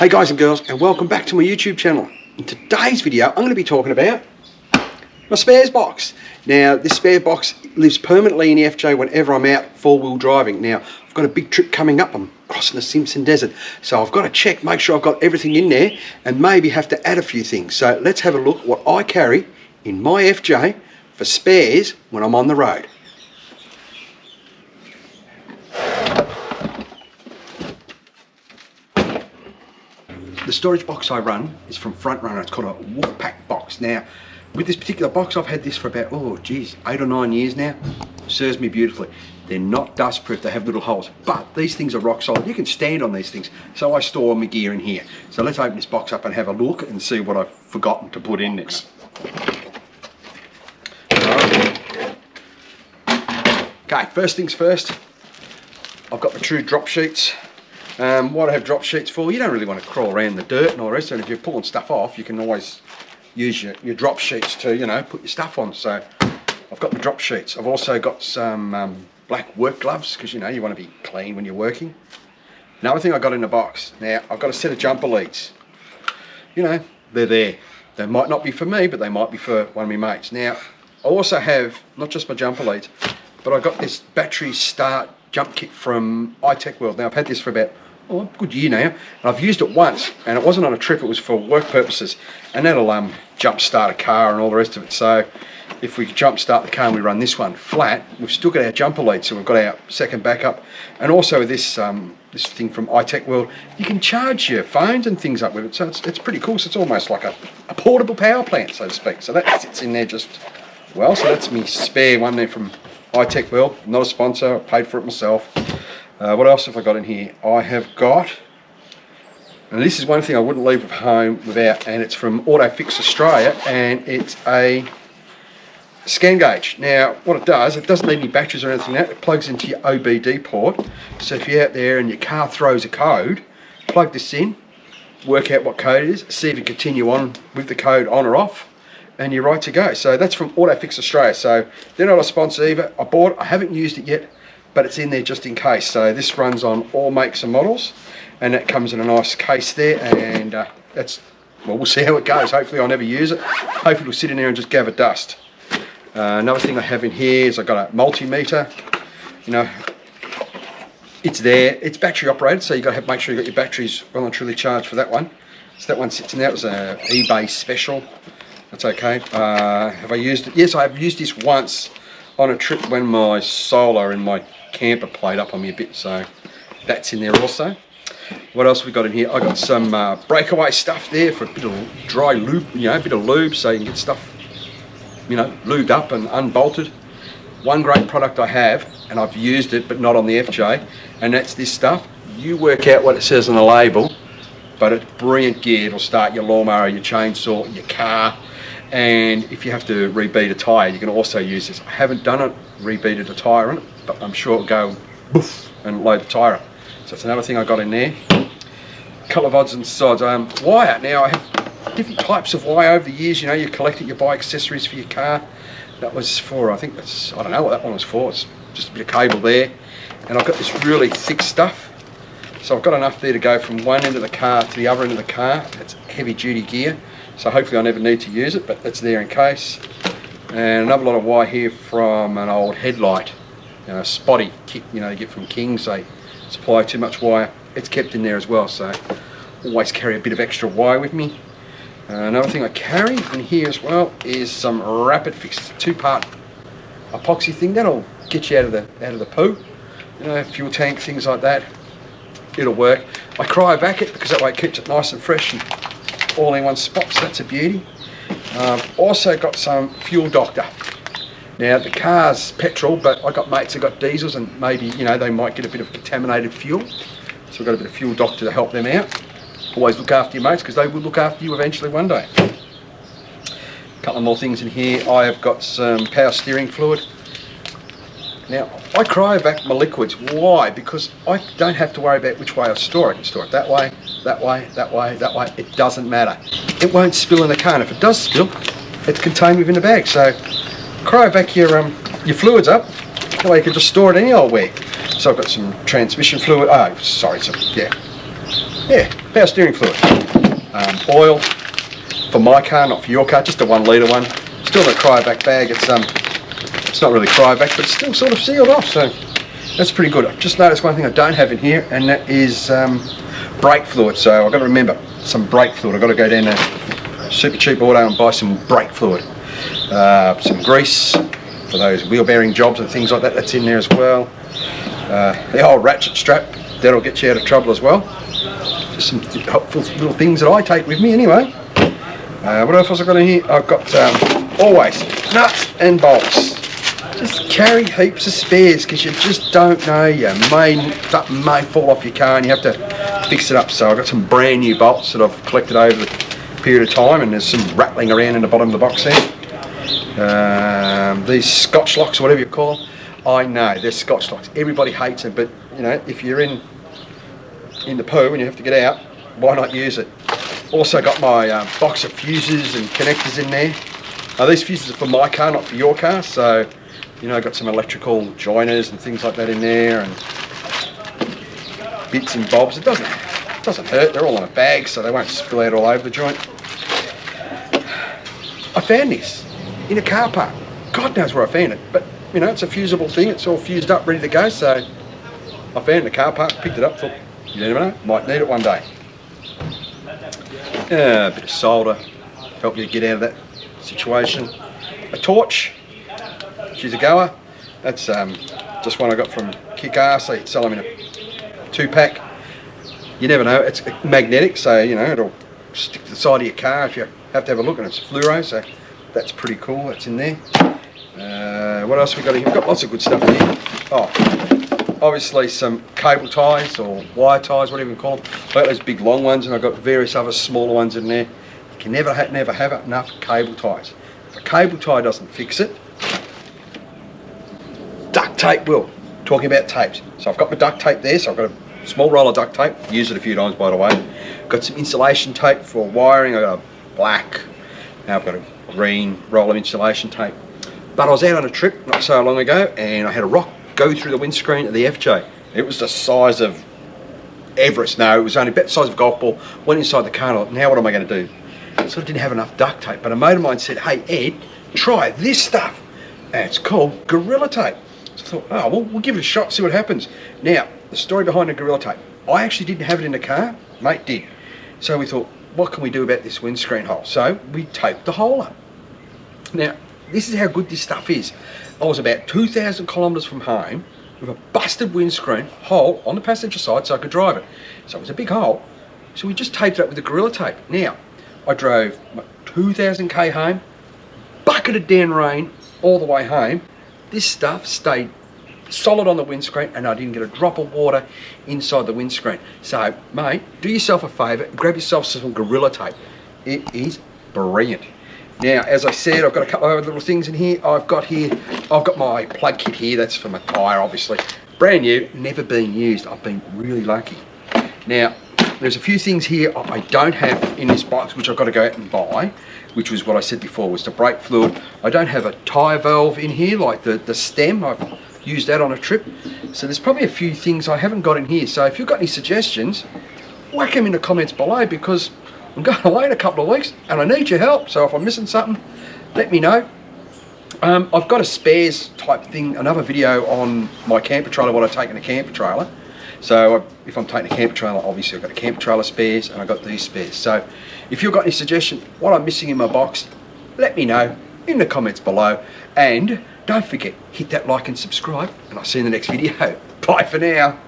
Hey guys and girls, and welcome back to my YouTube channel. In today's video I'm going to be talking about my spares box. Now this spare box lives permanently in the FJ whenever I'm out four-wheel driving. Now I've got a big trip coming up. I'm crossing the Simpson Desert, so I've got to check, make sure I've got everything in there and maybe have to add a few things. So let's have a look at what I carry in my FJ for spares when I'm on the road. The storage box I run is from Front Runner. It's called a Wolfpack box. Now, with this particular box, I've had this for about, 8 or 9 years now. Serves me beautifully. They're not dust proof, they have little holes, but these things are rock solid. You can stand on these things. So I store my gear in here. So let's open this box up and have a look and see what I've forgotten to put in this. Okay, first things first, I've got the true drop sheets. What I have drop sheets for, you don't really want to crawl around the dirt and all the rest, and if you're pulling stuff off, you can always use your drop sheets to, put your stuff on. So I've got the drop sheets. I've also got some black work gloves, because you want to be clean when you're working. Another thing I got in the box, now I've got a set of jumper leads. They're there. They might not be for me, but they might be for one of my mates. Now, I also have, not just my jumper leads, but I got this battery start jump kit from iTech World. Now I've had this for about a good year now, and I've used it once, and it wasn't on a trip, it was for work purposes, and that'll jump start a car and all the rest of it. So if we jump start the car and we run this one flat, we've still got our jumper lead, so we've got our second backup. And also this this thing from iTech World, you can charge your phones and things up with it, so it's pretty cool. So it's almost like a portable power plant, so to speak. So that sits in there just well. So that's me spare one there from iTech World, not a sponsor, I paid for it myself. What else have I got in here? I have got, and this is one thing I wouldn't leave at home without, and it's from AutoFix Australia, and it's a scan gauge. Now what it does, it doesn't need any batteries or anything like that. It plugs into your OBD port, so if you're out there and your car throws a code, plug this in, work out what code it is, see if you continue on with the code on or off, and you're right to go. So that's from AutoFix Australia. So they're not a sponsor either. I bought it, I haven't used it yet, but it's in there just in case. So this runs on all makes and models, and that comes in a nice case there, and we'll see how it goes. Hopefully I'll never use it. Hopefully it'll sit in there and just gather dust. Another thing I have in here is I've got a multimeter. It's there, it's battery operated, so you've got to make sure you've got your batteries well and truly charged for that one. So that one sits in there. It was an eBay special. That's okay. Have I used it? Yes, I have used this once on a trip when my solar and my camper played up on me a bit, so that's in there also. What else have we got in here? I got some breakaway stuff there for a bit of dry lube, a bit of lube, so you can get stuff, lubed up and unbolted. One great product I have, and I've used it, but not on the FJ, and that's this stuff. You work out what it says on the label, but it's brilliant gear. It'll start your lawnmower, your chainsaw, your car. And if you have to rebead a tyre, you can also use this. I haven't done it, rebeaded a tyre on it, but I'm sure it'll go boof and load the tyre up. So it's another thing I got in there. A couple of odds and sods. Wire. Now I have different types of wire over the years. You collect it, you buy accessories for your car. That was for, I don't know what that one was for. It's just a bit of cable there. And I've got this really thick stuff. So I've got enough there to go from one end of the car to the other end of the car. It's heavy duty gear. So hopefully I never need to use it, but it's there in case. And another lot of wire here from an old headlight, spotty kit, you get from King's. They supply too much wire. It's kept in there as well, so always carry a bit of extra wire with me. Another thing I carry in here as well is some rapid fix. It's a two-part epoxy thing that'll get you out of the poo. Fuel tank, things like that. It'll work. I cryovac it because that way it keeps it nice and fresh and all in one spot, so that's a beauty. I've also got some fuel doctor. Now the car's petrol, but I got mates that got diesels, and maybe they might get a bit of contaminated fuel, so we've got a bit of fuel doctor to help them out. Always look after your mates, because they will look after you eventually one day. A couple more things in here. I have got some power steering fluid. Now I cryovac my liquids. Why? Because I don't have to worry about which way I store it. I can store it that way, that way, that way, that way. It doesn't matter. It won't spill in the car, and if it does spill, it's contained within the bag. So cryovac your fluids up, that way you can just store it any old where. So I've got some transmission fluid. Yeah, power steering fluid. Oil for my car, not for your car, just a 1 litre one. Still in a cryovac bag. It's not really cryovac, but it's still sort of sealed off, so that's pretty good. I've just noticed one thing I don't have in here, and that is brake fluid. So I've got to remember some brake fluid. I've got to go down to Super Cheap Auto and buy some brake fluid. Some grease for those wheel bearing jobs and things like that, that's in there as well. The old ratchet strap, that'll get you out of trouble as well. Just some helpful little things that I take with me anyway. What else have I got in here? I've got always nuts and bolts. Just carry heaps of spares, because you just don't know, something may fall off your car and you have to fix it up. So I've got some brand new bolts that I've collected over the period of time, and there's some rattling around in the bottom of the box there. These Scotch locks, or whatever you call them, I know they're Scotch locks. Everybody hates them, but you know, if you're in the poo and you have to get out, why not use it? Also got my box of fuses and connectors in there. These fuses are for my car, not for your car, so you know, I've got some electrical joiners and things like that in there, and bits and bobs. It doesn't hurt, they're all in a bag, so they won't spill out all over the joint. I found this in a car park. God knows where I found it, but you know, it's a fusible thing, it's all fused up, ready to go, so I found it in a car park, picked it up, thought, you never know, might need it one day. A bit of solder, help you get out of that situation. A torch, she's a goer. That's just one I got from Kick-Ass. They sell them in a 2-pack. You never know, it's magnetic, so you know, it'll stick to the side of your car if you have to have a look, and it's fluoro, so that's pretty cool. That's in there. What else have we got here? We've got lots of good stuff in here. Oh, obviously some cable ties or wire ties, whatever you call them. I've got those big long ones, and I've got various other smaller ones in there. You can never have enough cable ties. If a cable tie doesn't fix it, duct tape will. Talking about tapes. So I've got my duct tape there, so I've got a small roll of duct tape. Used it a few times, by the way. Got some insulation tape for wiring. I've got a black, now I've got a green roll of insulation tape. But I was out on a trip not so long ago, and I had a rock go through the windscreen of the FJ. It was the size of Everest. No, it was only about the size of a golf ball. Went inside the car, and I thought, now what am I going to do? So I didn't have enough duct tape, but a mate of mine said, hey Ed, try this stuff. And it's called Gorilla Tape. So I thought, oh, well, we'll give it a shot, see what happens. Now, the story behind the Gorilla Tape. I actually didn't have it in the car, mate did. So we thought, what can we do about this windscreen hole? So we taped the hole up. Now, this is how good this stuff is. I was about 2,000 kilometres from home with a busted windscreen hole on the passenger side so I could drive it. So it was a big hole. So we just taped it up with the Gorilla Tape. Now, I drove 2,000k home, bucketed down rain all the way home. This stuff stayed solid on the windscreen, and I didn't get a drop of water inside the windscreen. So, mate, do yourself a favour, grab yourself some Gorilla Tape. It is brilliant. Now, as I said, I've got a couple of other little things in here. I've got my plug kit here. That's for my tyre, obviously. Brand new, never been used. I've been really lucky. Now, there's a few things here I don't have in this box, which I've got to go out and buy, which was what I said before, was the brake fluid. I don't have a tyre valve in here, like the stem. I've used that on a trip. So there's probably a few things I haven't got in here. So if you've got any suggestions, whack them in the comments below, because I'm going away in a couple of weeks and I need your help. So if I'm missing something, let me know. I've got a spares type thing, another video on my camper trailer, what I take in a camper trailer. So if I'm taking a camper trailer, obviously I've got a camper trailer spares, and I've got these spares. So if you've got any suggestion what I'm missing in my box, let me know in the comments below. And don't forget, hit that like and subscribe, and I'll see you in the next video. Bye for now.